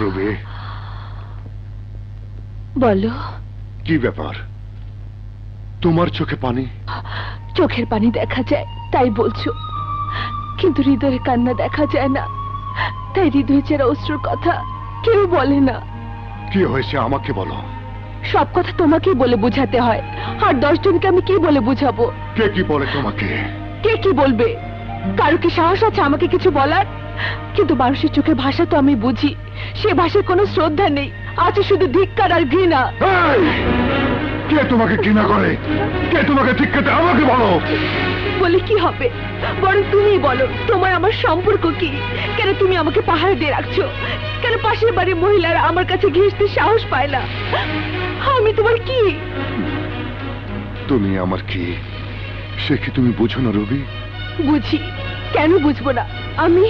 রবি, বলো। কি ব্যাপার? তোমার চোখে পানি? চোখের পানি দেখা যায় তাই বলছো, কিন্তু হৃদয়ে কান্না দেখা যায় না, তাই হৃদয় চেরা অশ্রুর কথা কেউ বলে না। কি হয়েছে আমাকে বলো। সব কথা তোমাকেই বলে বুঝাতে হয়, আর 10 জনকে আমি কি বলে বুঝাবো? কে কি বলে তোমাকে? কে কি বলবে? কারো কি সাহস আছে আমাকে কিছু বলার? কিন্তু মানুষের চোখের ভাষা তো আমি বুঝি, সে ভাষায় কোনো শ্রদ্ধা নেই, আছে শুধু ধিক্কার আর ঘৃণা। এই! কে তোমাকে ঘৃণা করে? কে তোমাকে ধিক্কাতে? আমাকে বলো। বলে কি হবে? বরং তুমিই বলো, তোমার আমার সম্পর্ক কি? কেন তুমি আমাকে পাহাড় দিয়ে রাখছো? কেন পাশের বাড়ির মহিলারা আমার কাছে ঘেঁষতে সাহস পায় না? আমি তোমার কি? তুমি আমার কি, সে কি তুমি বুঝো না রবি? বুঝি, কেন বুঝবো না? আমি